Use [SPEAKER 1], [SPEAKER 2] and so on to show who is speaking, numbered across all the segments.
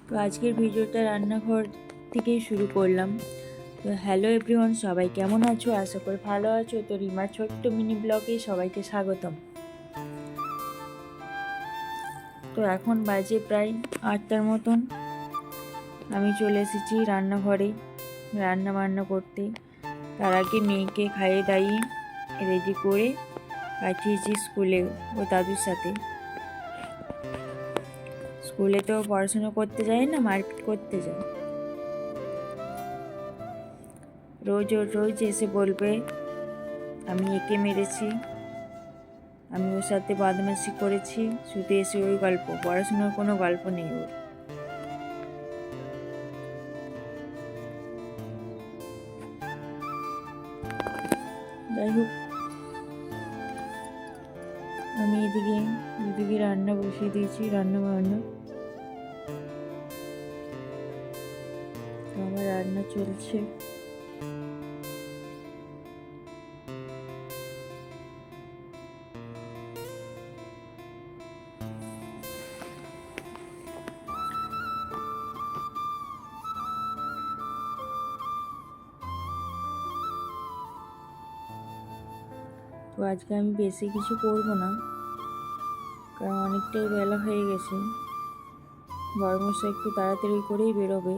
[SPEAKER 1] তো আজকের ভিডিওটা রান্নাঘর থেকেই শুরু করলাম। তো হ্যালো এভরিওয়ান, সবাই কেমন আছো? আশা করি ভালো আছো। তো রিমার ছোট্ট মিনি ব্লগে সবাইকে স্বাগতম। তো এখন বাজে প্রায় 8টার মতন। আমি চলে এসেছি রান্নাঘরে রান্না বান্না করতে। তার আগে মেয়েকে খাইয়ে দাইয়ে রেডি করে পাঠিয়েছি স্কুলে ও দাদুর সাথে। স্কুলে তো পড়াশোনা করতে যায় না, মারপিট করতে যায়। রোজ এসে বলবে আমি একে মেরেছি, আমি ওর সাথে বদমাশি করেছি। শুধু এসে ওই গল্প, পড়াশোনার কোনো গল্প নেই ওর। যাই হোক, আমি এদিকে রান্না বসিয়ে দিয়েছি, রান্না বান্না। তো আমার রান্না চলছে। তো আজকে আমি বেশি কিছু করবো না, কারণ অনেকটাই বেলা হয়ে গেছে। বড়মশাই একটু তাড়াতাড়ি করেই বেরোবে,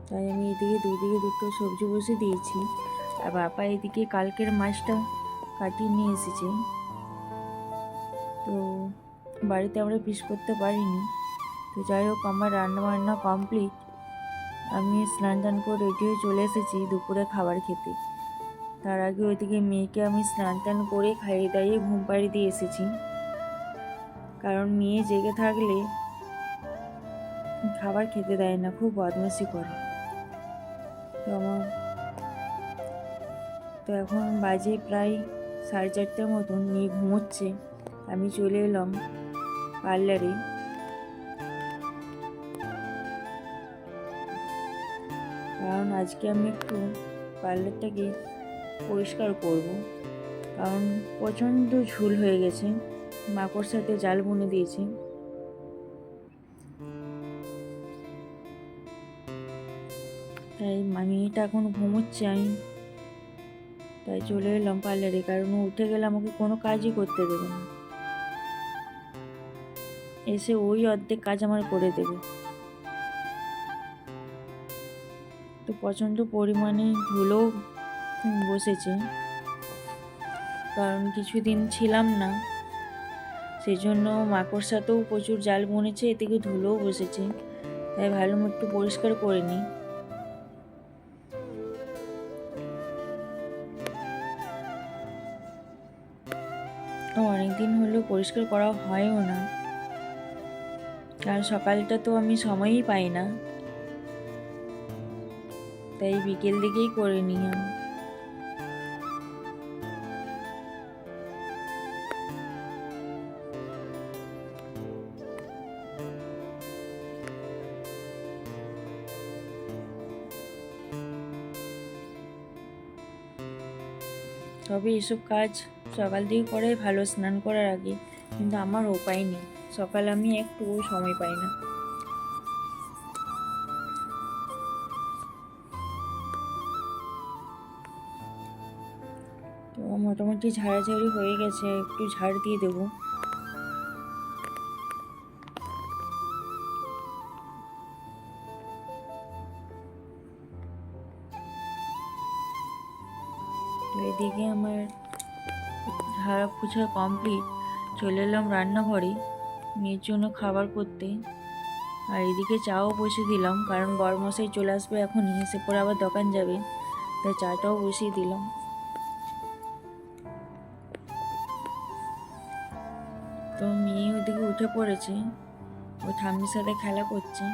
[SPEAKER 1] তাই আমি এদিকে দুদিকে দুটো সবজি বসিয়ে দিয়েছি। আর বাবা এদিকে কালকের মাছটা কাটিয়ে নিয়ে এসেছে। তো বাড়িতে আমরা পিস করতে পারিনি। তো যাই হোক, আমার রান্না বান্না কমপ্লিট। আমি স্নান টান করে রেডি হয়ে চলে এসেছি দুপুরে খাবার খেতে। তার আগে ওইদিকে মেয়েকে আমি স্নান টান করে খাইয়ে দাইয়ে ঘুম পাড়িয়ে দিয়ে এসেছি, কারণ মেয়ে জেগে থাকলে খাবার খেতে দেয় না, খুব বদমাশি করে। তো এখন বাজে প্রায় 4:30টার মতন, মেয়ে ঘুমোচ্ছে। আমি চলে এলাম পার্লারে। কারণ আজকে আমি একটু পার্লারটাকে পরিষ্কার করব, কারণ প্রচণ্ড ঝুল হয়ে গেছে, মাকড়সাতে জাল বুনে দিয়েছে। তাই মেয়েটা এখন ঘুমোচ্ছে, আমি তাই চলে এলাম পার্লারে। কারণ ও উঠে গেলে আমাকে কোনো কাজই করতে দেবে না, এসে ওই অর্ধেক কাজ আমার করে দেবে। তো প্রচণ্ড পরিমাণে ধুলো বসেছে, কারণ কিছুদিন ছিলাম না, সেই জন্য মাকড়সাতেও প্রচুর জাল বুনেছে, এদিকে ধুলোও বসেছে। তাই ভালো একটু পরিষ্কার করে নিই। অনেকদিন হলেও পরিষ্কার করা হয়ও না, কারণ সকালটা তো আমি সময়ই পাই না, তাই বিকেল দিকেই করে নিই আমি। তবে এসব কাজ সকাল দিকে করে ভালো, স্নান করার আগে। কিন্তু আমার উপায় নেই, সকালে আমি একটুও সময় পাই না। তো মোটামুটি ঝাড়াঝাড়ি হয়ে গেছে, একটু ঝাড় দিয়ে দেবো। তো এদিকে আমার ঝাড়া পোছা কমপ্লিট। চলে এলাম রান্নাঘরে মেয়ের জন্য খাবার করতে। আর এদিকে চাও বসিয়ে দিলাম, কারণ বড়মশাই চলে আসবে এখনই, এসে পরে আবার দোকান যাবে, তাই চাটাও বসিয়ে দিলাম। তো মেয়ে ওদিকে উঠে পড়েছে, ও ঠাম্মির সাথে খেলা করছে।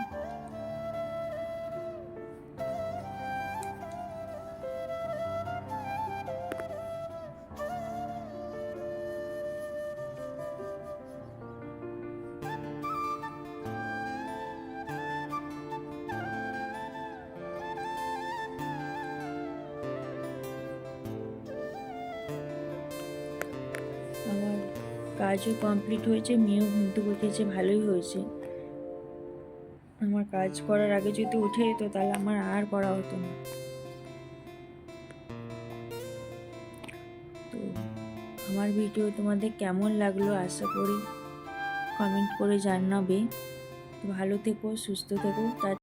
[SPEAKER 1] আমার কাজও কমপ্লিট হয়েছে, মেয়েও ঘুম থেকে উঠেছে, ভালোই হয়েছে। আমার কাজ করার আগে যদি উঠে যেত তাহলে আমার আর করা হতো না। তো আমার ভিডিও তোমাদের কেমন লাগলো আশা করি কমেন্ট করে জানাবে। ভালো থেকো, সুস্থ থেকো।